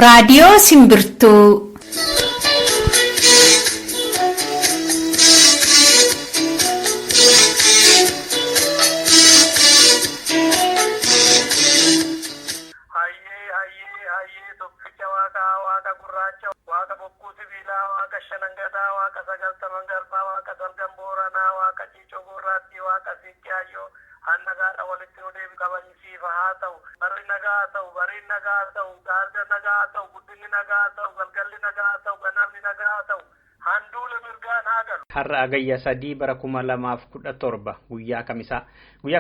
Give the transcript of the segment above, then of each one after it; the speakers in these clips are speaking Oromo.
Raadiyoo Simbirtuu. Har'a agayya 3 bara 2017 guyyaa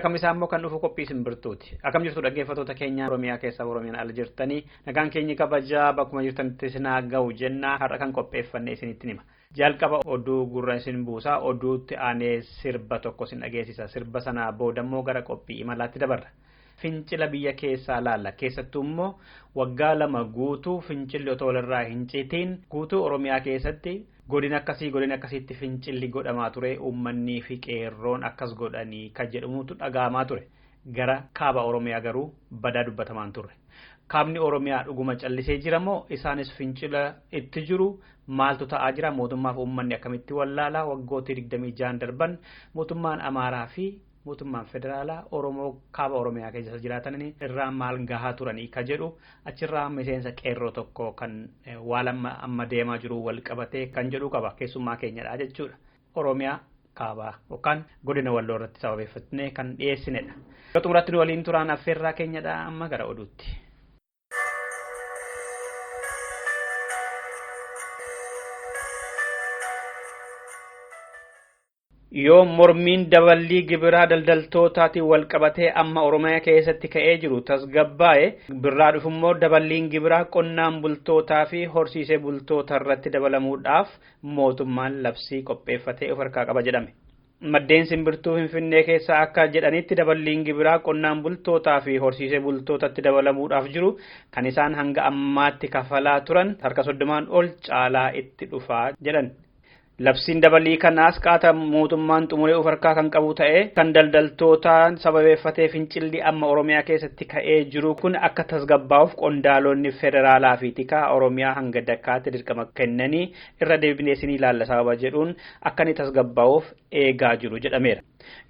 kamisaa immoo kan dhufu qophii Simbirtuuti. Akkam jirtu dhaggeeffattoota keenya Oromiyaa keessa Oromiyaan ala jirtanii nagaan keenya kabajaa bakkuma jirtanitti isin haa ga'u jenna. Har'a kan qopheeffanne isinitti hima. Jalqaba oduu gurra isin buusaa, oduutti aanee sirba tokko isin dhageessisa. Sirba sana boodammoo gara qophii imalaatti dabarra. Fincila biyya keessaa laalla. Keessattuu immoo waggaa 2 guutuu fincilli otoo walirraa hin citiin guutuu Oromiyaa keessatti godina akkasiitti fincilli godhamaa ture. Uummanni fi qeerroon akkas godhanii kan jedhamutu dhaga'amaa ture. Gara kaaba Oromiyaa garuu badaa dubbatamaan ture. Kaabni Oromiyaa dhuguma callisee jira moo isaanis fincila itti jiru? Maaltu ta'aa jira? Mootummaa fi uummanni akkamitti wallaalaa? Waggoota 26 darban mootummaan Amaaraa fi mootummaan federaalaa Oromoo kaaba Oromiyaa keessa jiraatanii irraa maal gahaa turanii ka jedhu achirraa miseensa qeerroo tokko kan waan amma deemaa jiru wal qabatee kan jedhu qaba. Keessummaa keenyadha jechuudha. Oromiyaa kaabaa yookaan godina Walloo irratti sababeeffatnee kan dhiyeessinedha. Yoo xumuratti nu waliin turaan affeerraa keenyadha. Amma gara oduutti. Yoo mormiin daballii gibiraa daldaltootaatiin wal qabatee amma Oromiyaa keessatti ka'ee jiru tasgabbaa'e birraa dhufummoo daballiin gibiraa qonnaan bultootaa fi horsiisee bultoota irratti dabalamuudhaaf mootummaan labsii qopheeffatee of harkaa qaba jedhame. Maddeen Simbirtuu Finfinnee keessaa akka jedhanitti daballiin gibiraa qonnaan bultootaa fi horsiisee bultootatti dabalamuudhaaf jiru kan isaan hanga ammaatti kafalaa turan harka 30 ol caalaa itti dhufaa jedhan. Labsiin dabalii kanaas qaata mootummaan xumuree of harkaa kan qabu ta'ee kan daldaltootaan sababeeffatee fincilli amma Oromiyaa keessatti ka'ee jiru kun akka tasgabbaa'uuf qondaalonni federaalaa fi tikaa Oromiyaa hanga dakkaatti dirqama kennanii irra deebinee isin ilaalla sababa jedhuun akka inni tasgabbaa'uuf eegaa jiru jedhameera.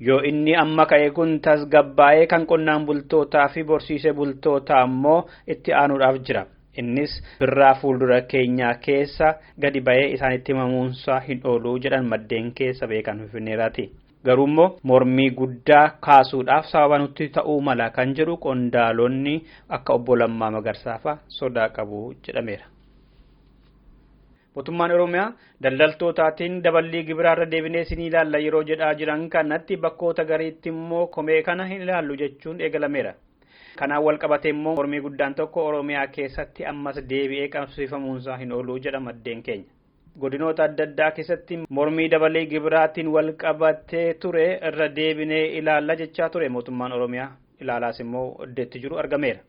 Yoo inni amma ka'e kun tasgabbaa'ee kan qonnaan bultootaa fi horsiisee bultootaa ammoo itti aanuudhaaf jira. Innis birraa fuuldura keenyaa keessa gadi ba'ee isaanitti himamuunsaa hin oolu jedhan maddeen keessa beekan Finfinneeraati. Garuu immoo mormii guddaa kaasuudhaaf sababa nutti ta'uu mala kan jedhu qondaalonni akka obbo Lammaa Magarsaafaa sodaa qabu jedhameera. Mootummaan Oromiyaa daldaltootaatiin daballii gibiraarra deebinee isin ilaalla yeroo jedhaa jiran kanatti bakkoota gariitti immoo komee kana hin ilaallu jechuun eegalameera. Kanaan wal qabatee immoo mormii guddaan tokko Oromiyaa keessatti ammas deebi'ee qabsiifamuunsaa hin oolu jedha maddeen keenya. Godinoota adda addaa keessatti mormii dabalee gibiraatiin wal qabatee ture irra deebinee ilaalla jechaa ture mootummaan Oromiyaa. Ilaalaas immoo iddeetti jiru argameera.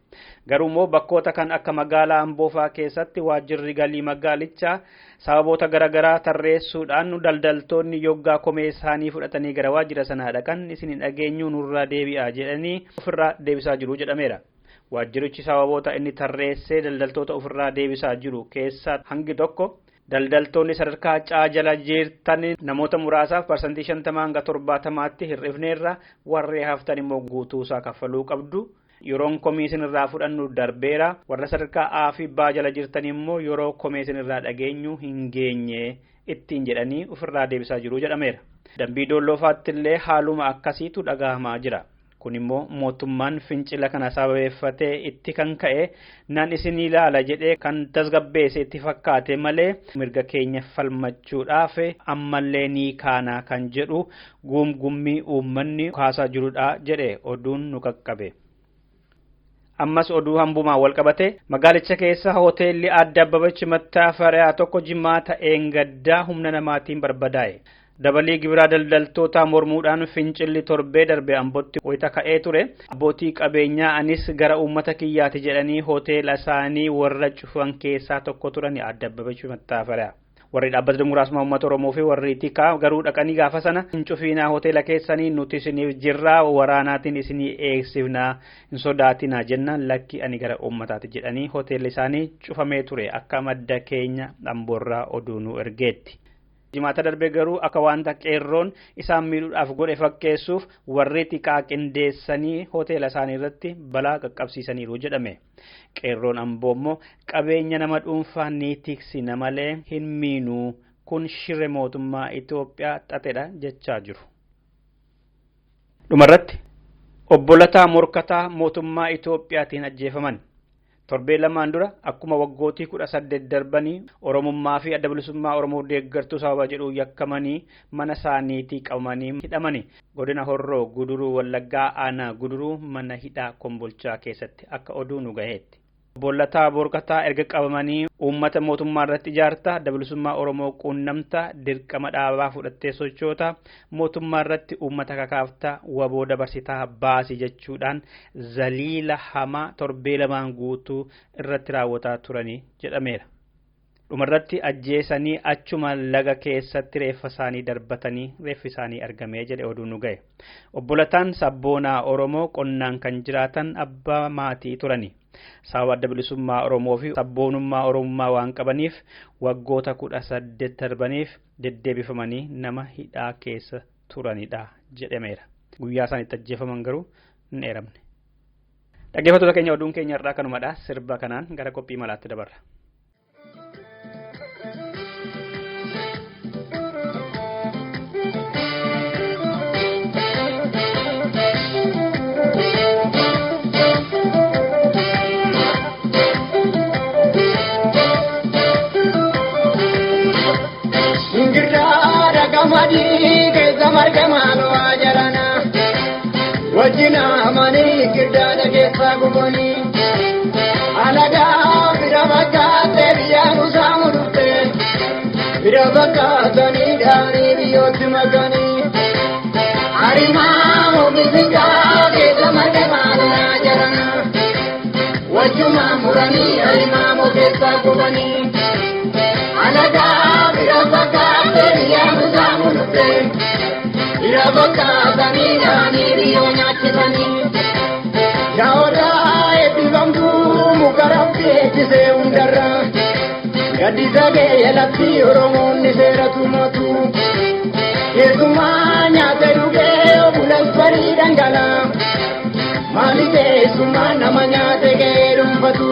Garuu immoo bakkoota kan akka magaalaa Amboofaa keessatti waajjirri galii magaalichaa sababoota garaagaraa tarreessuudhaan daldaltoonni yoggaa komee isaanii fudhatanii gara waajjira sanaa dhaqan isin hin dhageenyu nurraa deebi'aa jedhanii ofirraa deebisaa jiru jedhameera. Waajjirichi sababoota inni tarreessee daldaltoota ofirraa deebisaa jiru keessaa hangi tokko daldaltoonni sadarkaa caajala jirtan namoota muraasaaf parsantii 50 hanga 70tti hir'ifneerra warree haftan immoo guutuusaa kaffaluu qabdu. Yeroon komiisin irraa fudhannu darbeera. Warra sadarkaa A fi B jala jirtan immoo yeroo komiisin irraa dhageenyu hin geenye ittiin jedhanii ofirraa deebisaa jiru jedhameera. Dambii Dolloofaatti illee haaluma akkasiitu dhagahamaa jira. Kun immoo mootummaan fincila kana sababeeffatee itti kan ka'e nan isin ilaala jedhee kan tasgabbeesse itti fakkaate malee mirga keenya falmachuudhaaf ammallee ni kaana kan jedhu guumgummii uummanni kaasaa jirudha jedhe oduun nu qaqqabe. Ammas oduu hambumaa wal qabate magaalicha keessa hoteelli Aadde Abbabach Mattaafaraa tokko jimaata eengaddaa humna namaatiin barbadaa'e. Dabalii gibiraa daldaltoota mormuudhaan fincilli torbee darbe Ambootti wayita ka'ee ture. Abbootii qabeenyaa anis gara uummata kiyyaati jedhanii hoteela isaanii warra cufan keessaa tokko turan Aadde Abbabach Mattaafaraa. warri dhaabbata dimokiraasummaa uummata Oromoo fi warri tikaa garuu dhaqanii gaafa sana hin cufiinaa hoteela keessanii nuti isiniif jirraa waraanaatiin isinii eegsifnaa hin sodaatinaa jennaan lakki ani gara uummataati jedhanii hoteelli isaanii cufamee ture akka madda keenya Amboorraa oduu nu ergeetti. Jimaata darbee garuu akka wanta qeerroon isaan miidhuudhaaf godhe fakkeessuuf warri tikaa qindeessanii hoteela isaanii irratti balaa qaqqabsiisaniiru jedhame. Qeerroon Amboo immoo qabeenya nama dhuunfaa ni tiksina malee hin miinuu kun shirri mootummaa Itoophiyaa xaxedha jechaa jiru. Dhumarratti obbolataa morkataa mootummaa Itoophiyaatiin ajjeefaman. Torbee lamaan dura akkuma waggootii 18 darbanii Oromummaa fi adda bilisummaa Oromoo deeggartuu sababa jedhu yakkamanii mana isaaniitii qabamanii hidhamanii godina Horroo Guduruu Wallaggaa Aanaa Guduruu mana hidhaa Kombolchaa keessatti akka oduu nu gaheetti. Obbolataa morkataa erga qabamanii uummata mootummaa irratti ijaarta adda bilisummaa Oromoo quunnamta dirqama dhaabaa fudhattee sochoota mootummaa irratti uummata kakaafta waboo dabarsitaa baasii jechuudhaan zaliila hamaa torbee lamaan guutuu irratti raawwataa turanii jedhameera. Dhumarratti ajjeesanii achuma laga keessatti reeffa isaanii darbatanii reeffi isaanii argamee jedhe oduu nu gahe. Obbolataan sabboonaa Oromoo qonnaan kan jiraatan abbaa maatii turani. Sababa adda bilisummaa Oromoo fi sabboonummaa Oromummaa waan qabaniif waggoota 18 darbaniif deddeebifamanii nama hidhaa keessa turanidha jedhameera. Guyyaa isaanitti ajjeefaman garuu hin eeramne. Dhaggeeffattoota keenya oduun keenya irraa kanumadha. Sirba kanaan gara qophii malaatti dabarra. Madi ke zamar ke malo ajarana wajina mani kirdana ke saguboni alaga birabaka teriyanu samudute birabaka dani dani biyoti magani arima obizinga ke zamar ke malo ajarana wajuma murani arima mo ke saguboni alaga birabaka teriyanu Irabaka dani dani riyonya chitani Yaoda etivangu mukarabde kise undara Gadizage yalati Oromo nisera tumatu Yerkumanya teruge obulaspari dangala Malite sumana manya tege rumpatu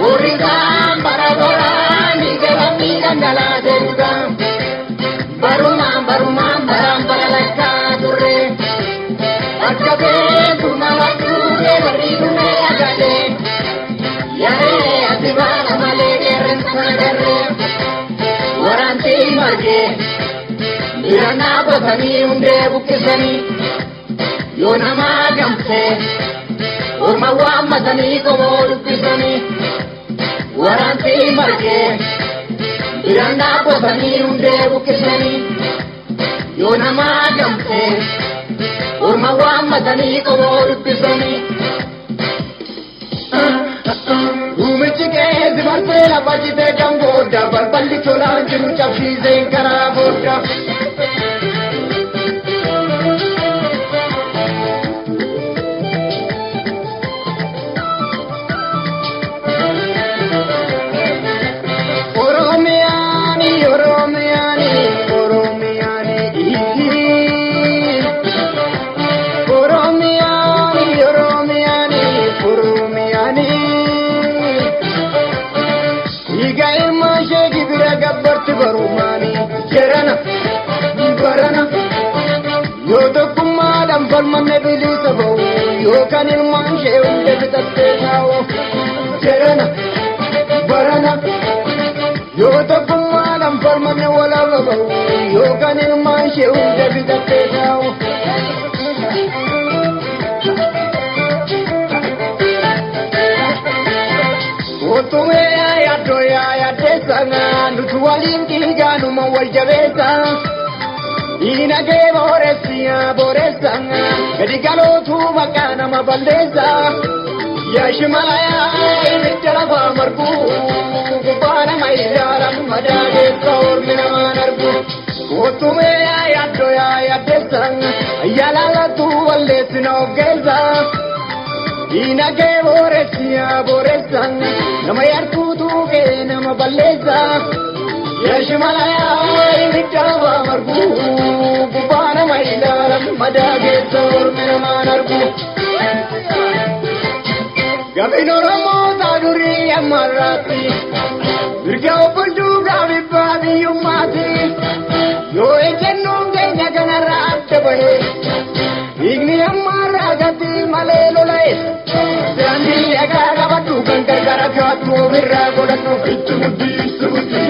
Urigam baragora nigelami dangala teruga Barumam baram baralaka turre Akabe tumalatu ke baridume agade Yare atibana malege rentagare Waranti marge Mirana batani unde bukisani Yona magamse Urma wamadani komo dukisani Waranti marge Iranda botani unde bukisani Yona magamse Urma wamadani komo dukisani Umichike zimartela bajite gamboda Balballi chola jiru chapsize karaboda Barumani, Jerana, Barana, Yoda Kumadam Barmane Bilisabo, Yokan in Manche, Devitatao, Jerana, Barana, Yoda Kumadam Barmane Walavo, Yokan in Manche, Devitatao. Otume ya doya ya tesanga nutuwalingi ganu mawajabesa inage boresia boresanga edigalo tu makana mabandesa yaa shimalaya ibidda lafaa margu gubbaana maayilaalam madaageessa ormi namaan argu kootumee yaaddoo yaaddeessan ayyaalaallatu walleessina oggeessa diinagee booressan nama yartuutuu kee nama balleessa yaa shimalaya ibidda lafaa margu gubbaana maayilaalam madaageessa ormi namaan argu. Gabino Ramo Taduri Amarati Virga Opunju Gabi Babi Yumati Yo Ekenu Kenya Ganarate Bahe Igni Amaragati Malelo Lai Sandi Agara Batu Kankara Katu Virra Godatu Itumuti Itumuti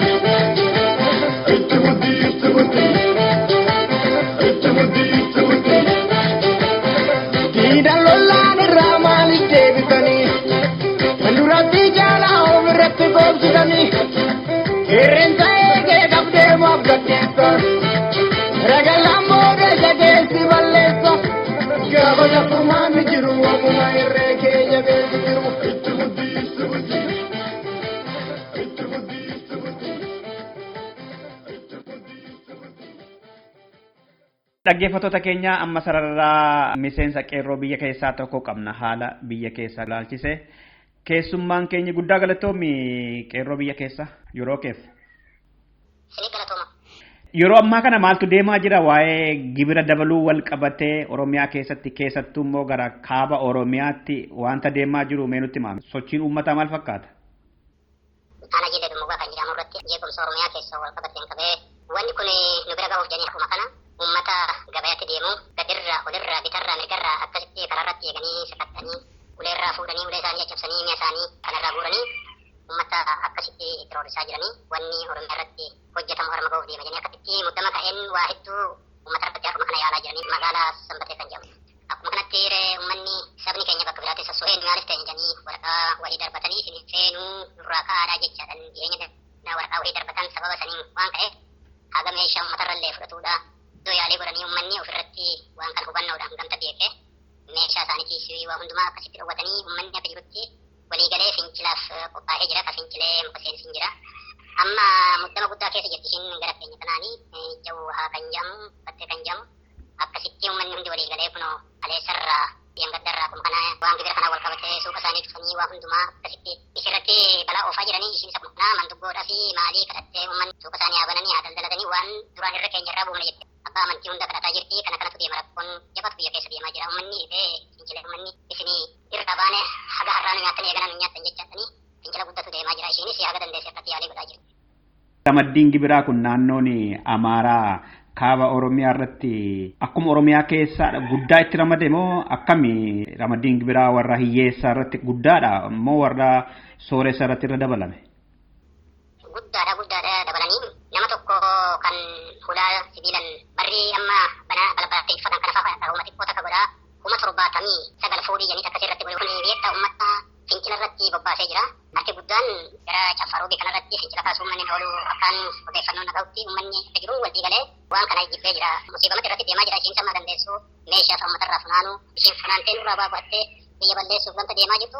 Itumuti Itumuti Itumuti Itumuti Tida Lola Ramali Devitani Rati jala overatti gobsidani Irrintae ke dabde mabgatteessa Ragalammoo deejageessi balleessa Gaafa jaffumaan jiru waamuma irree kee jabeessi jiru Itti muddii itti muddii Itti muddii itti muddii Dhaggeeffattoota keenya amma sararraa miseensa qeerroo biyya keessaa tokko qabna haala biyya keessaa ilaalchise. Keessummaan keenya guddaa galatoomi qeerroo biyya keessa yeroo keef. Yeroo ammaa kana maaltu deemaa jira waa'ee gibira dabaluu wal qabatee Oromiyaa keessatti keessattuu immoo gara kaaba Oromiyaatti wanta deemaa jiru mee nutti himi. Sochiin uummataa maal fakkaata? Ana jedhe dhumuu kan jedhamu irratti jeequmsa Oromiyaa keessa wal qabateen qabee wanni kun nu bira gahuuf jedhanii akkuma kana uummata gabayaatti deemu gadirraa olirraa bitarraa mirgarraa akkasitti karaarratti eeganii sakattanii uleerraa fuudhanii ulee isaanii caccabsanii mi'a isaanii kanarraa guuranii uummata akkasitti tiroorisaa jiranii wanni Oromiyaa irratti hojjetamu harma gahuuf deema jedhanii akkasitti muddama ka'een waa hedduu uummata irratti harma kana yaalaa jiranii magaalaa Sanbatee kan jedhamu. Akkuma kanatti uummanni sabni keenya bakka biraatti sosso'een maaliif ta'e jedhanii waraqaa wayii darbatanii isin seenuu nurraa ka'aadhaa jechaadhaan dhiyeenya waraqaa wayii darbatan sababa saniin waan ka'eef haga meeshaa uummatarrallee fudhatuudha. Iddoo yaalii godhanii uummanni ofirratti waan kan hubannoodhaan gamta beekee meeshaa isaaniitiis waa hundumaa akkasitti dhowwatanii uummanni akka jirutti waliigalee fincilaaf qophaa'ee jira. Ka fincilee muka seensiin jira. Amma muddama guddaa keessa jirti ishiin gara keenya kanaanii jawhaa kan jedhamu battee kan jedhamu akkasitti uummanni hundi waliigalee kunoo aleessarraa yangaddarraa akkuma kana waan gibira kanaa wal qabatee suuqa isaanii cufanii waa hundumaa akkasitti isirratti balaa oofaa jiranii ishiin isa kunaa manduggoodhaa fi maalii kadhattee uummanni suuqa isaanii haa bananii haa daldalatanii waan duraan irra keenya irraa buufne jette. Abbaa amantii hunda kadhataa jirti kana kanatu deema rakkoon jabatu biyya keessa deemaa jira uummanni dhibee fincilee uummanni isinii irra baane haga har'aa nu nyaattan eegana nu nyaattan jechaadhanii fincila guddatu deemaa jira ishiinis haga dandeesse akkatti yaalii godhaa jirti. Ramaddiin gibiraa kun naannoon Amaaraa kaaba Oromiyaa irratti akkuma Oromiyaa keessa guddaa itti ramade moo akkami ramaddiin gibiraa warra hiyyeessaa irratti guddaadha moo warra sooressa irratti irra dabalame? Guddaadha dabalanii nama tokko kan hulaa sibiilan barrii amma balbalatti uffatan kana fa'aa uummata xiqqoo takka godhaa 79 fuudhii janii akkasii irratti godhu kun beektaa uummata fincila irratti bobbaasee jira. Harki guddaan gara Caffaaruu kana irratti fincila kaasuu uummanni oolu akkaan odeeffannoo naga'utti uummanni akka jiru walii galee waan kana jibbee jira. Musiibamatti irratti deemaa jira ishiin sama dandeessu meeshaa uummata irraa funaanu ishiin funaantee nurraa baabattee biyya balleessuuf wanta deemaa jirtu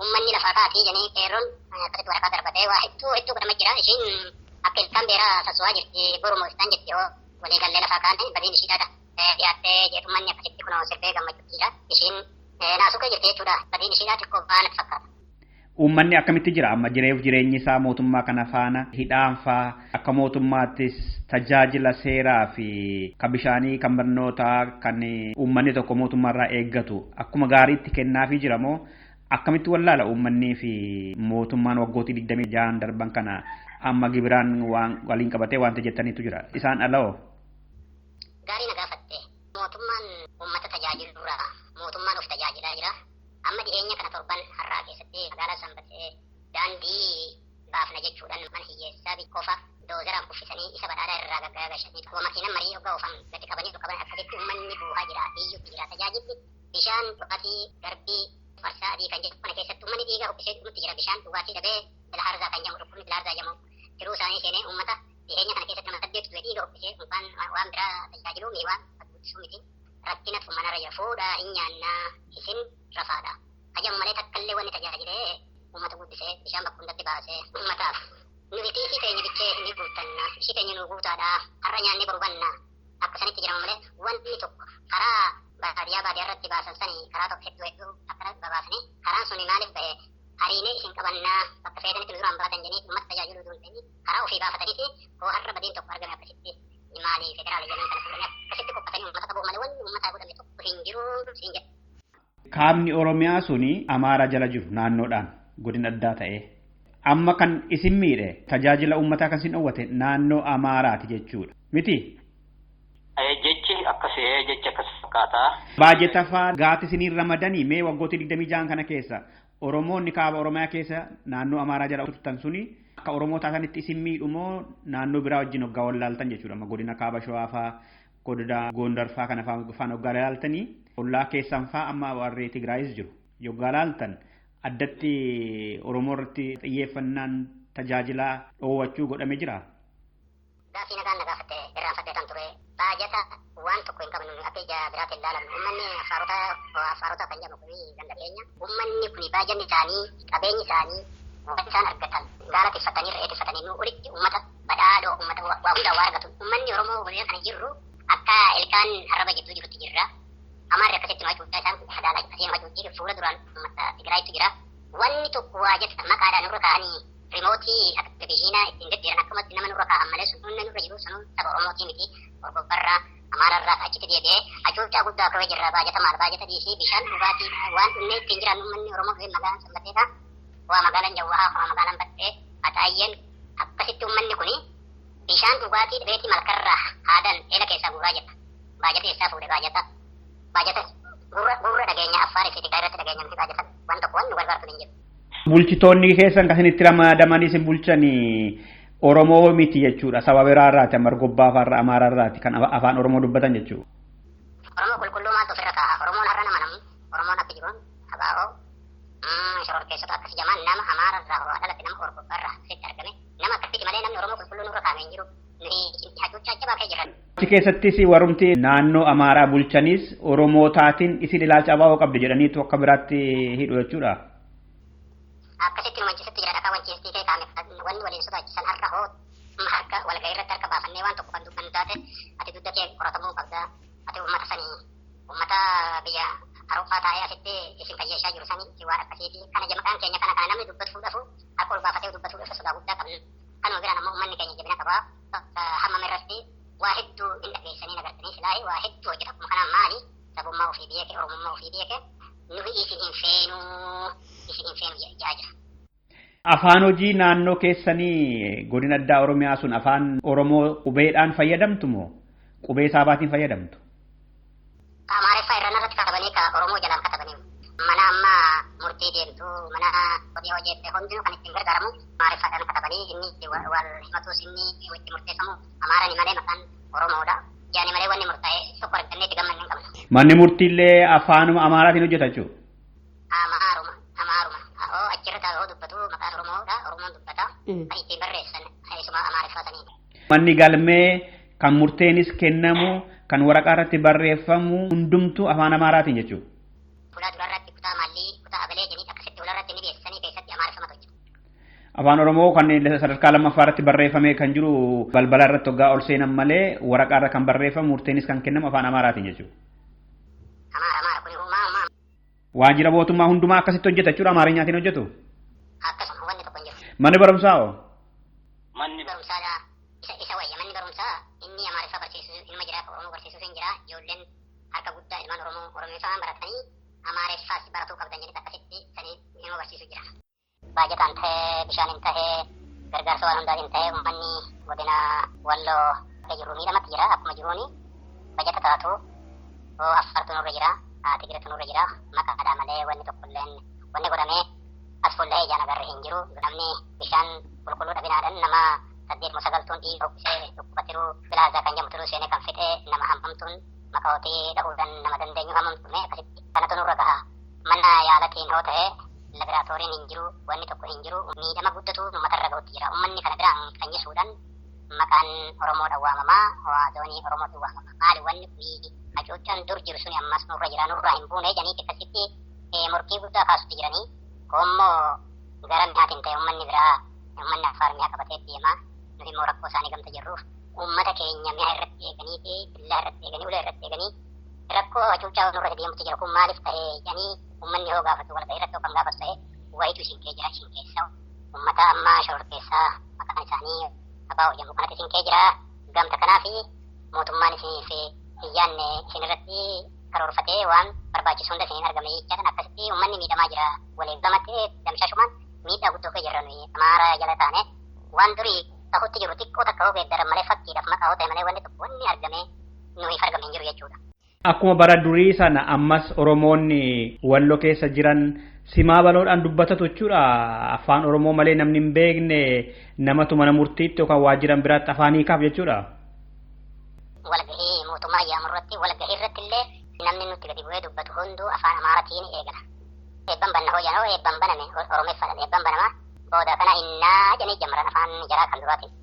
uummanni lafaa kaatii janii qeerroon akkasitti waraqaa darbatee waa hedduu godhama jira ishiin akka ilkaan beeraa sassuwaa jirti boruma isaan jirti yoo walii gallee lafaa kaane badiin ishiidhaadha dhiyaattee jedhummanni akkasitti kunoo sirbee gammachuutiidha ishiin naasukee jirti jechuudha badiin ishiidhaa xiqqoo baanatti fakkaata. Uummanni akkamitti jira amma jireenyi isaa mootummaa kana faana hidhaanfaa akka mootummaattis tajaajila seeraa fi kan bishaanii kan barnootaa kan uummanni tokko mootummaarraa eeggatu akkuma gaariitti kennaafii jira moo akkamitti wallaala uummanni fi mootummaan waggootii 26 darban kana amma gibiraan waan waliin qabatee wanta jettaniitu jira isaan ala'oo. Gaarii na gaafatte mootummaan uummata tajaajilurra mootummaan of tajaajilaa jira. Amma dhiyeenya kana torban har'aa keessatti magaalaa Sanbatee daandii baafna jechuudhaan mana hiyyeessaa qofa doozeraan kuffisanii isa badhaadhaa irraa gaggaagashanii makiinan marii hoggaa oofan gadi qabanii qaban akkasitti uummanni buuhaa jira biyyuutti jira tajaajilli bishaan dhugaatii garbii farsaa adii kan jedhu kana keessatti uummanni dhiigaa uffisee dhumutti jira bishaan dhugaatii dabee bilhaarzaa kan jedhamu dhukkubni bilhaarzaa jedhamu jiruu isaanii seenee uummata dhiyeenya kana keessatti nama saddeetu du'e dhiiga uffisee waan biraa tajaajiluu mi waan guddisuu miti rakkinatu manarra jira fuudhaa hin nyaannaa isin rafaadha ajamu malee takkallee wanni tajaajilee uummata guddisee bishaan bakka hundatti baasee uummataaf nuti ishii keenya bichee ni guutanna ishii keenya nu guutaadha har'a nyaannee borubanna akkasanitti jedhamu malee wanni tokko karaa baadiyyaa irratti baasan sanii karaa tokko hedduu akkana babaasanii karaan suni maaliif ba'e hariinee isin qabannaa bakka fayyadanitti nu duraan baatan jedhanii uummata tajaajiluu duun karaa ofii baafataniiti hoo har'a badiin tokko argame akkasitti maalii federaala jedhanii kana fuudhanii akkasitti qophatanii uummata qabuu malee wanni uummataa godhame tokko hin jiru siin jedha. Kaabni Oromiyaa suni Amaaraa jala jiru naannoodhaan godina addaa ta'e. Amma kan isin miidhe tajaajila uummataa kan isin dhowwate naannoo Amaaraati jechuudha. Miti? Jechi akkas fakkaata. Baajeta faa gaati isiniin ramadanii mee waggoota 26 kana keessa Oromoonni kaaba Oromiyaa keessa naannoo Amaaraa jala turtan suni akka Oromoo taatanitti isin miidhumoo naannoo biraa wajjin hoggaa wallaaltan jechuudha. Amma godina kaaba Shawaa faa godina Gondar faa kana faan hoggaa laaltanii ollaa keessan faa amma warri Tigraayis jiru. Yoggaa laaltan addatti Oromoo irratti xiyyeeffannaan tajaajilaa dhoowwachuu godhame jira. Gaafii nagaan nagaafatte irraanfattee kan ture baajata waan tokko hin qabnu akka ija biraatti hin laalamnu uummanni afaarota kan jedhamu kuni ganda keenya uummanni kuni baajanni isaanii qabeenyi isaanii waan isaan argatan gaala tiffatanii re'ee tiffatanii nu olitti uummata badhaadhoo uummata waa hundaa waa argatu uummanni Oromoo waliin kana jirru akka ilkaan harraba jibduu jirutti jirra Amaarri akkasitti nu hacuuchaa isaan sadaalaa asii nu hacuucii fuula duraan uummata Tigraayitu jira wanni tokko waa jetta maqaadhaan nurra kaa'anii rimootii akka televizyiinaa ittiin deddeeran akkumatti nama nurra kaa'an malee sun humna nurra jiru sanuu saba Oromootii miti Orgobbarraa Amaararraa achitti deebi'ee hacuucaa guddaa akka jirra baajata maal baajata dhiisii bishaan dhugaatii waan dhunnee ittiin jiran uummanni Oromoo fi magaalaan Sanbateetaa waa magaalaan Jawwahaa waa magaalaan Battee Ataayyeen akkasitti uummanni kuni bishaan dhugaatii beetii malkarraa haadan eela keessaa guuraa jetta baajata keessaa fuudhe baajata gurra dhageenya Affaarii fi Tigraay irratti dhageenya miti baajata waan tokko waan nu gargaartu hin jiru. Bulchitoonni keessan kan isinitti ramadamanii isin bulchanii Oromoo miti jechuudha. Saba biraarraati amma Argobbaa afaarraa Amaararraati kan afaan Oromoo dubbatan jechuudha. Oromoo qulqulluu maaltu ofirra kaa'a? Oromoon har'a nama namu. Oromoon akka jiruun abaa'oo shoror keessatti akkas jamaan nama Amaararraa waa dhalate nama Orgobbarraa sitti argame nama akkasitti malee namni Oromoo qulqulluu nurra kaa'amee hin jiru. Hacuuccaa jabaa kee jiran. Achi keessattis warumti naannoo Amaaraa bulchanis Oromootaatiin isin ilaalcha abaa'oo qabdi jedhaniitu akka biraatti hidhu jechuudha. Akkasitti nu wancisitti jira dhakaa wancisitti kee kaa'ame wanni waliin sodaachisan harka hoo harka walgahii irratti harka baafannee waan tokko kan dubbannu taate ati dugda kee qoratamuu qabda ati uummata sanii uummata biyya Awurooppaa taa'ee asitti isin fayyeessaa jiru sanii waan akkasiiti kana maqaan keenya kana namni dubbatuudhafu harka ol baafatee dubbatuudhaaf sodaa guddaa qabna kanuma biraan ammoo uummanni keenya jabina qabaa hammam irratti waa hedduu hin dhageessanii nagartanii silaayi waa hedduu hojjeta akkuma kanaan maali sabummaa ofii biyya kee Oromummaa ofii biyya kee nuyi isin hin feenu jaa jira. Afaan hojii naannoo keessanii godina addaa Oromiyaa sun afaan Oromoo qubeedhaan fayyadamtu moo qubee saabaatiin fayyadamtu? Amaariffaa irraan irratti katabanii ka Oromoo jalaan katabanii mana amma murtii deemtu mana hojii hojjette hundinuu kan ittiin gargaaramu Amaariffaadhaan katabanii inni wal himatus inni itti murteessamu Amaarani malee maqaan Oromoodha. Jaani malee wanni murtaa'e tokko argannee itti gammanne hin qabnu. Manni murtiillee afaanuma Amaaraatiin hojjeta jechuudha. Amaaruma. Achirra taa'ee dubbatu maqaan Oromoodha. Oromoon dubbata. Kan ittiin barreessan isuma Amaariffatanii. Manni galmee kan murteenis kennamu kan waraqaa irratti barreeffamu hundumtuu afaan Amaaraatiin jechuudha. Fuula durarratti kutaa maallii kutaa abalee jedhanii akkasitti fuularratti ni beeksisanii keessatti Amaariffamatu jechuudha. Afaan Oromoo kan sadarkaa lammaffaa irratti barreeffamee kan jiru balbala irratti hoggaa ol seenan malee waraqaa irra kan barreeffamu murteenis kan kennamu afaan Amaaraatiin jechuudha. Amaara kun uumaa. Waajjira mootummaa hundumaa akkasitti hojjeta jechuudha Amaarinyaatiin hojjetu. Akkasuma wanni tokko hin jiru. Manni barumsaa hoo? Manni barumsaadha isa wayya manni barumsaa inni Amaariffaa barsiisu ilma jira Oromoo barsiisus hin jira ijoolleen harka guddaa ilmaan Oromiffaa baratanii Amaariffaas baratuu qabdan jedhanii akkasitti sanii ilma barsiisu jira. Baajataan ta'ee bishaaniin ta'ee gargaarsa waan hundaatiin ta'ee uummanni godina Walloo akka jiru miidhamatti jira akkuma jiruuni baajata taatu Affaartu nurra jira Tigiratu nurra jira maqaadhaa malee wanni tokkolleen wanni godhamee as fuullee ijaan agarre hin jiru namni bishaan qulqulluu dhabinaadhaan nama 8-9 dhiiga uffisee dhukkubatiru bilaasaa kan jedhamu turuu seenee kan fixee nama hammamtuun maqaawwatii dhahuudhaan nama dandeenyu hammamtume akkasitti kanatu nurra gaha mana yaalatiin hoo ta'ee labiraatooriin hin jiru wanni tokko hin jiru miidhama guddatu matarra gahutti jira uummanni kana biraan qanyisuudhaan maqaan Oromoodhaan waamamaa zoonii Oromootiin waamamaa maali wanni kuni hacuuccaan dur jiru suni ammas nurra jira nurraa hin buune janiiti akkasitti morkii guddaa kaasutti jiranii koommoo gara mihaatiin ta'e uummanni biraa uummanni Affaar mi'a qabatee deemaa nuti immoo rakkoo isaanii gamta jirruuf uummata keenya mi'a irratti eeganii fi billaa irratti eeganii ulee irratti eeganii rakkoo hacuuccaa nurra deemutti jira kun maaliif ta'ee jedhanii uummanni yoo gaafatu wal ta'e irratti yoo kan gaafatu ta'e wayitu isin jira isin keessa uummata ammaa shororkeessaa maqaan isaanii abaa jedhamu kanatti isin jira gamta kanaa fi mootummaan isiniif hiyyaanne isin irratti karoorfatee waan barbaachisu hunda isiniin argame jechaadhaan akkasitti uummanni miidhamaa jira waliin gamatti damshaashumaan miidhaa guddoo kee jirra nuyi amaara jala taane waan durii ta'utti jiru xiqqoo takka hoo geeddaran malee fakkiidhaaf maqaa hoo ta'e malee wanni tokko wanni argame nuyi argame hin jiru jechuudha. Akkuma bara durii sana ammas Oromoonni Walloo keessa jiran simaa baloodhaan dubbatatu jechuudha. Afaan Oromoo malee namni hin beekne namatu mana murtiitti yookaan waajjiran biraatti afaan hiikaaf jechuudha. Walgahii mootummaa yaamurratti walgahii irratti illee namni nuti gadi bu'ee dubbatu hunduu afaan Amaaraatiin eegala. Eebban banna hoo jedhan eebban baname Oromeeffaadhaan eebban banamaa booda kana innaa jedhanii jammaran afaan jaraa kan duraatiin.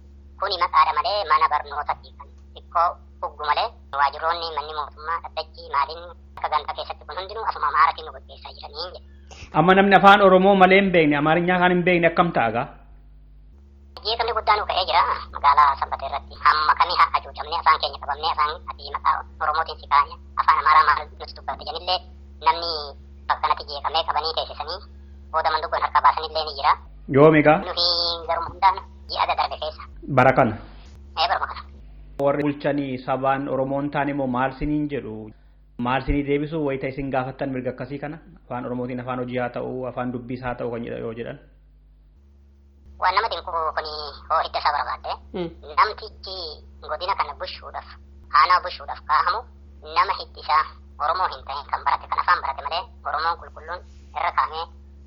Kuni maqaadha malee mana barnootaatti kan xiqqoo huggu malee waajjiroonni manni mootummaa dhaddachii maaliin akka gantaa keessatti kun hundinuu afuma Amaaraatiin nu gaggeessaa jiranii jedha. Amma namni afaan Oromoo malee hin beekne Amaarinyaa kan hin beekne akkam ta'a? Jeeqamni guddaan nu ka'ee jira magaalaa Sanbatee irratti hamma kamii haa hacuucamnee afaan keenya qabamnee afaan adii maqaa Oromootiin si kaa'anii afaan Amaaraa maal nuti dubbatte jedhanillee namni bakka kanatti jeeqamee qabanii teessisanii booda manduggoon harka baasanillee ni jira. Yoomigaa? Nuti garuma hundaan ji'a darbe keessa. Bara kana? Baruma kana. Warri bulchanii sabaan Oromoon taane immoo maal siniin jedhu? Maal sinii deebisu wayita isin gaafattan mirga akkasii kana? Afaan Oromootiin afaan hojii haa ta'u, afaan dubbiis haa ta'u kan yoo jedhan? Waan nama dinquu kuni hoo hidda isaa barbaadde namtichi godina kana bushuudhaaf aanaa bushuudhaaf kaahamu nama hiddi isaa Oromoo hin ta'in kan barate kan afaan barate malee Oromoon qulqulluun irra kaa'amee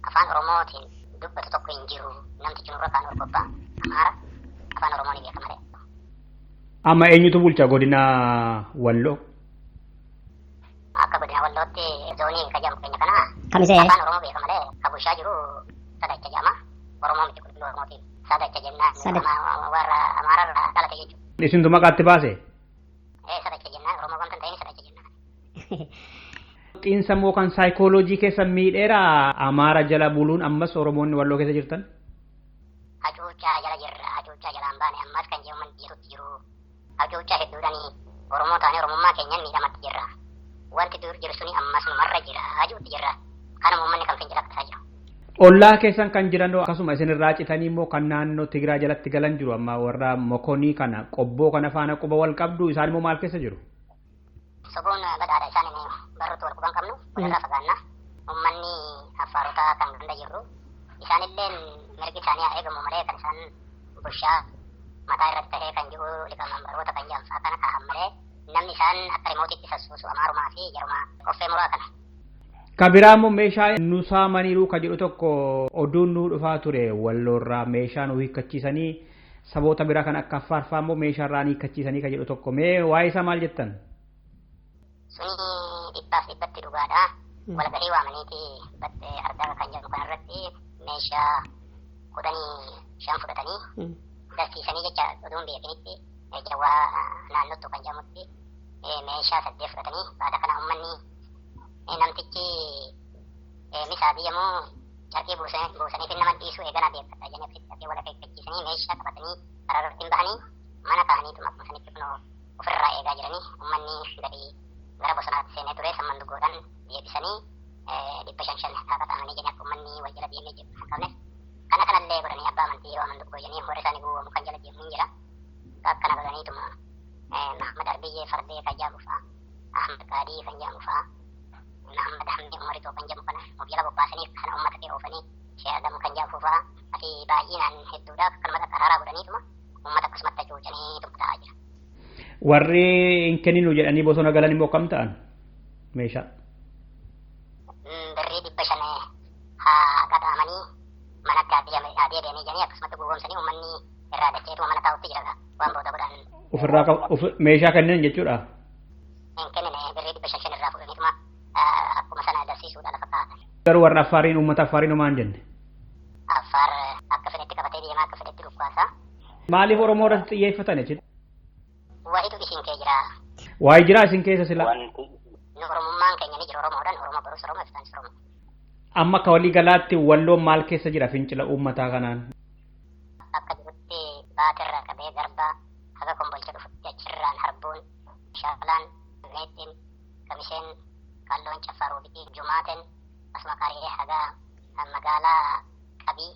afaan Oromootiin dubbatu tokko hin jiru namtichi nurra kaan orgobbaa Amaara afaan Oromoo ni beeka malee. Amma eenyutu bulcha godina Walloo? Akka godina Wallootti zoonii ka jedhamu keenya kana Kamisee. afaan Oromoo beeka malee ka bulchaa jiru Sadacha jedhama. Oromoo miti qulqulluu Oromootiin Sadacha jennaan warra Amaararraa dhalate jechuudha. Isintu maqaatti baase? Sadacha jennaan Oromoo kan ta'in Sadacha jennaan. Xiinsammuu kan saayikooloojii keessa miidheera Amaara jala buluun ammas Oromoonni Walloo keessa jirtan? Hacuuccaa jala jirra hacuuccaa jalaan baane ammas kan jedhaman dhiyeessutti jiru. Hacuuccaa hedduudhanii Oromoo taane Oromummaa keenyan miidhamatti jirra. Wanti dur jiru suni ammas numarra jira hacuutti jirra. Kanuma uummanni kan fincila akkasaa jiru. Ollaa keessan kan jiran akkasuma isin irraa citanii immoo kan naannoo Tigiraa jalatti galan jiru amma warra Mokonii kana qobboo kana faana quba wal qabdu isaan immoo maal keessa jiru? Sobuun badhaadha isaan barruutu wal quban qabnu walirraa fagaanna. Uummanni Affaarotaa kan ganda jirru isaanillee mirgi isaanii haa eegamu malee kan isaan bushaa mataa irratti ta'ee kan jiru liqaman baroota kan jedhamfaa kana kaahan malee namni isaan akka rimootiitti sassuusu Amaarumaa fi Jarumaa offee muraa kana. Kabiraa immoo meeshaa nu saamaniiru ka jedhu tokko oduun nu dhufaa ture Walloorraa meeshaa nu hiikkachiisanii saboota biraa kan akka Affaarfaa immoo meeshaarraa ni hiikkachiisanii ka jedhu tokko mee waa'ee isaa maal jettan? Suni dhibbaaf dhibbatti dhugaadha. Walgahii waamaniiti argaa kan jedhu kanarratti meeshaa 15 fudhatanii darsiisanii jecha oduun beekanitti jawaa naannottu kan jedhamutti meeshaa 8 fudhatanii baada kana uummanni namtichi misaa biyyamoo carqii buusanii fi nama dhiisuu eeganaa beekata jennee fiixatee wal akeekkachiisanii meeshaa qabatanii kararratti bahanii mana kaa'aniitu akkuma sanitti kunoo ofirraa eegaa jiranii uummanni gadi gara bosonaatti seenee ture samman duggoodhaan deebisanii 500 taaphatamanii jennee akka uummanni wal jala deemee jiru kan qabnes kana kanallee godhanii abbaa amantii yoo aman duggoo jennee warra isaanii guubamu kan jala deemu hin jira akkana godhaniituma Mahamad Arbiyyee Fardee kan jedhamu fa'a Ahmad Qaadii kan jedhamu fa'a Muhammad Hamdi Umaritoo kan jedhamu kana of jala bobbaasanii kana uummata ta'e oofanii shee'adamu kan jedhamu fa'a ati baay'inaan hedduudha akkanumatti akka haaraa godhaniituma uummata akkasumatti hacuucanii tuqxaa jira. Warri hin kenninu jedhanii bosona galan immoo kam ta'an meeshaa? Birrii 500 haa qaxaamanii mana adii deemee jiranii akkasumatti gowwoomsanii uummanni irraa dacheetuma mana taa'utti jira waan booda godhan. Ofirraa meeshaa kennan jechuudha? Hin kennine birrii 500 irraa fudhaniituma akkuma sana agarsiisuudha lafa kaa'atan. Garuu warra Affaariin uummata Affaariin homaan jenne? Affaar akka fedhetti qabatee deemaa akka fedhetti dhukkubaasa. Maaliif Oromoo irratti xiyyeeffatan jechuudha? Wahitu isin kee jira. Waa'ee jiraa isin keessa sila? Nu Oromummaan keenya ni jira Oromoodhaan Oromoo barus Oromoo iftaan Oromoo. Amma ka walii galaatti walloon maal keessa jira fincila uummataa kanaan? Akka jirutti baatirraa qabee garbaa haga kombolcha dhufutti achirraan harbuun shaalaan meexxiin kamisheen kalloon caffaruu fi jumaateen asuma qaaree haga magaalaa qabii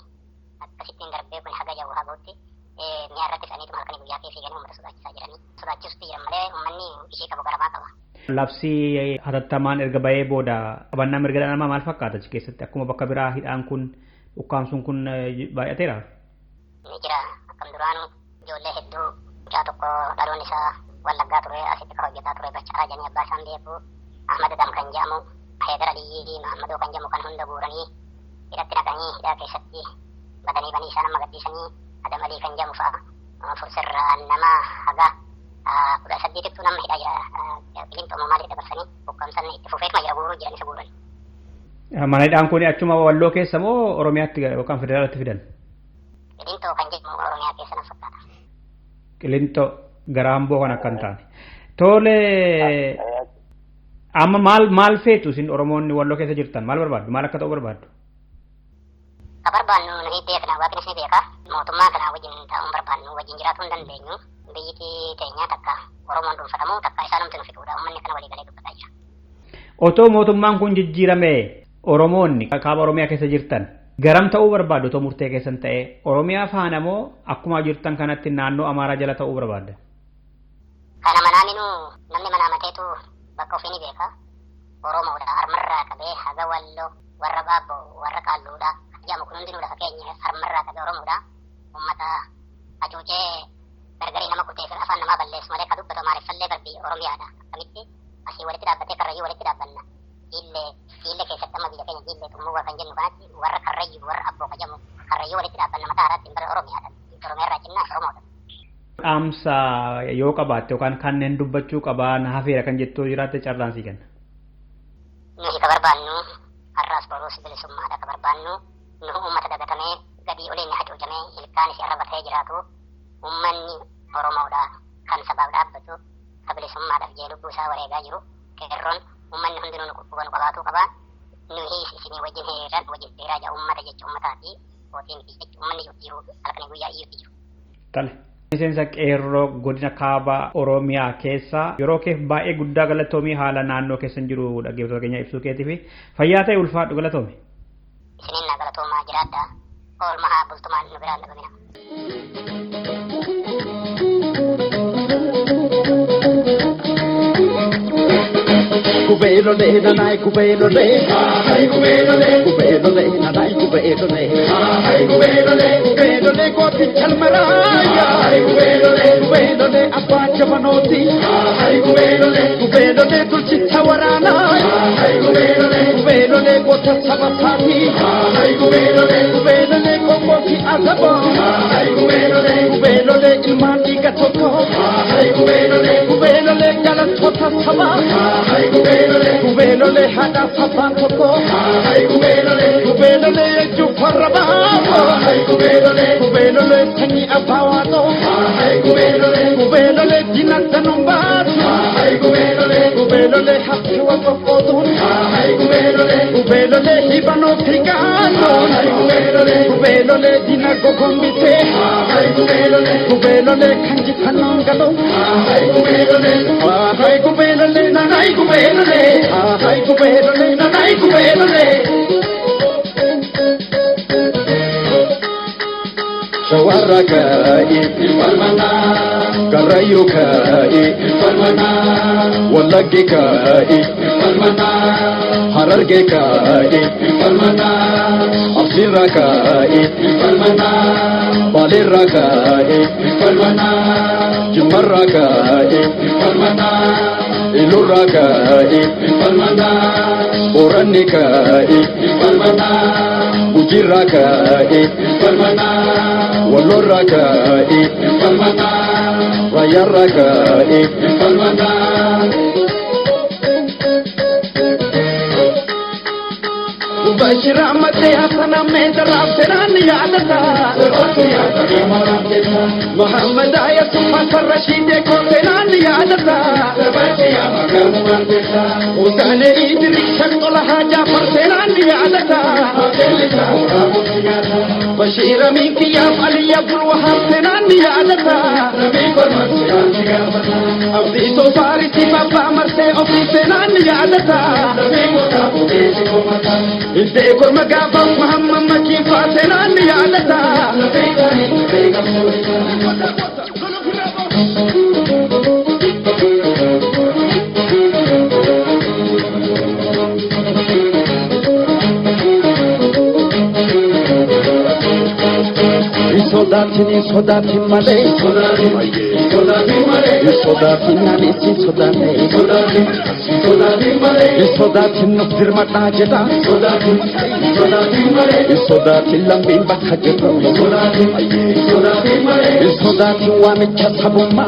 akkasittiin darbee kun haga jawu haguutti mi'a irratti fe'aniitu halkanii guyyaa kee fiiganii uummata sodaachisaa jiranii. Sodaachisuutti jiran malee uummanni ishii qabu garamaa qaba. Labsii hatattamaan erga bahee booda qabannaa mirga dhala namaa maal fakkaata achi keessatti? Akkuma bakka biraa hidhaan kun ukkaamsuun kun baay'ateera? Ni jira. Akkam duraanuu ijoollee hedduu mucaa tokko dhaloon isaa Wallaggaa ture asitti kan hojjetaa ture Bachaaraa jedhanii abbaa isaan beeku Ahmad Adam kan jedhamu Haydar Aliyyi Mahammadoo kan jedhamu kan hunda guuranii hidhatti naqanii hidhaa keessatti badanii banii isaan amma gadhiisanii Adam Alii kan jedhamu fa'a fursirraa nama haga 18 nama hidhaa jira. Qiliinxoo maaliif dabarsanii ukkaamsan itti fufeetuma jira guuruu jiran isa guuran. Mana hidhaan kun achuma Walloo keessa moo Oromiyaatti yookaan Federaalatti fidan? Qiliinxoo kan jedhamu Oromiyaa keessa na fakkaata. Qiliinxoo gara Amboo kan akka hin taane. Tole amma maal feetu isin Oromoonni Walloo keessa jirtan maal barbaaddu? Maal akka ta'u barbaaddu? Ka barbaannu nuyi beekna waaqnis ni beeka. Mootummaa kanaa wajjin ta'uun barbaannu wajjin jiraatuu hin dandeenyu. Biyyi teenya takka Oromoon dhuunfatamu takka isaanumti nu fixuudha. Uummanni kana walii galee dubbataa jira. Otoo mootummaan kun jijjiirame Oromoonni kaaba Oromiyaa keessa jirtan garam ta'uu barbaaddu otoo murtee keessan ta'e Oromiyaa faana moo akkuma jirtan kanatti naannoo Amaaraa jala ta'uu barbaadda? Kana manaaminuu namni manaamateetu bakka ofii ni beeka. Oromoodha harmarraa qabee haga Walloo warra Baabboo warra Qaalluudha jedhamu kun hundinuu lafa keenya harmarraa qabee Oromoodha. Uummata hacuucee gargarii nama kutee fi afaan namaa balleessu malee ka dubbatu maaliifallee garbii Oromiyaadha. Akkamitti asii walitti dhaabbatee karrayyuu walitti dhaabbanna. Iillee keessatti amma biyya keenya iillee xumuuwaa kan jennu kanatti warra karrayyuu warra abboo ka jedhamu karrayyuu walitti dhaabbanna mataa haaraatti hin bara Oromiyaadha. Oromiyaarraa cinnaa Oromoodha. Dhaamsa yoo qabaatte yookaan kanneen dubbachuu qabaa na hafeera kan jettuu jiraatte carraan sii kenna. Nuyi ka barbaannu har'aas boruus bilisummaadha ka barbaannu nu uummata dagatamee gadii oliin hacuucamee ilkaanis irra batee jiraatu uummanni Oromoodha kan sabaaf dhaabbatu ka bilisummaadhaaf jee lubbuu isaa wareegaa jiru qeerroon uummanni hundinuu nu quban qabaatuu qaba. Nuyi isinii wajjin hiriiraan wajjin dheeraa jira uummata jecha uummataati mootiin jecha uummanni jiru halkanii guyyaa iyyuutti jiru. Tole. Miseensa qeerroo godina kaaba Oromiyaa keessa yeroo keef baay'ee guddaa galatoomii haala naannoo keessan jiru dhaggeeffattoota keenya ibsuu keetii fi fayyaa ta'e ulfaadhu galatoomi. Isiniin na galatoomaa jiraadha. Oolmaa bultumaan nu biraan dhabamina. Kubelo le nanai kubelo le ai kubelo le nanai kubelo le ko pichal maraya ai kubelo le appa chamanoti ai kubelo le tulchi chawarana ai kubelo le ko tsabasati ai kubelo le ko moki azaba ai kubelo le ilmani gatoko ai kubelo le jalan chota saba ai kubelo le hada saba toko ai kubelo le jufaraba ai kubelo le tani abawato ai kubelo le dinantanumba ai kubelo le hakwa kodun ai kubelo le hibano trigano ai kubelo le dinago gombite ai kubelo le kanji kanangalo ai kubelo le nanai kubelo le ai kubelo le nanai kubelo le shawaraka ifalmana karayuka ifalmana wallagika ifalmana harargeka ifalmana asiraka ifalmana baliraka ifalmana jimaraka ifalmana iluraka ifalmana oranika ifalmana ujiraka ifalmana waloraka ifalmana rayaraka ifalmana Bashira mate hasana mein darab teran yaadata Muhammad ayat fakar rashid ko teran yaadata Usane idris shaqla haja par teran yadata Bashira minki ya Aliya Burwaha senani yadata Abdi so fari si papa marte ofi senani yadata Inde korma gaba Muhammad makifa senani yadata Sodati male Sodati nani si sodati Sodati nufir mata jeda Sodati lambi bakha jeda Sodati wamicha sabuma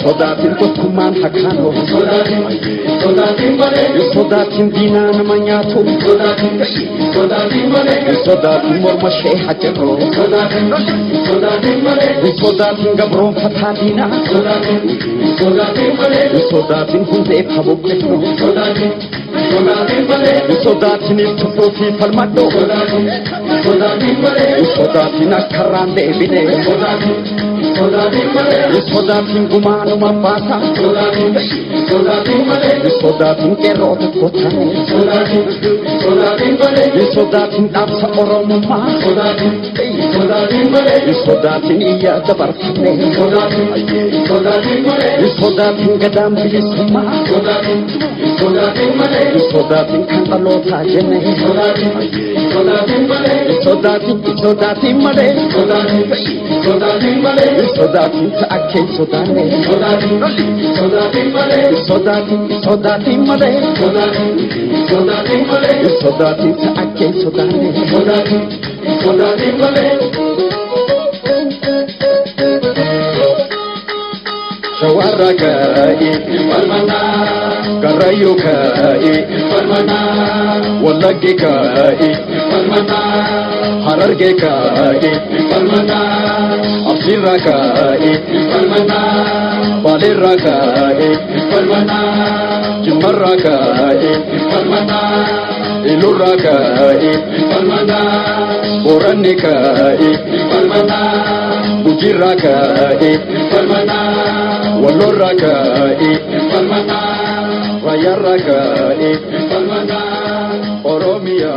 Sodati kukuman hakano Sodati dina namanyatu Sodati morma sheha jero Sodati gabron fatadina Sodati kunze pabukno Sodati nistufi falmado Sodati nakarande bine Sodati gumanu mambasa Sodati kerot kotane Sodati tapsa oromuma Sodati iya dabartane Sodati gadam bilisuma Sodati kantalota jene Sodati male Sodati ta'ake sodane Sodati male Sodati ta'ake sodane Shawara kai Karayu kai Wallagi kai Hararge kai Absira kai Balira kai Jimarra kai Ilura kai Borani kai Bujira kai Wallora kai Rayara kai Oromia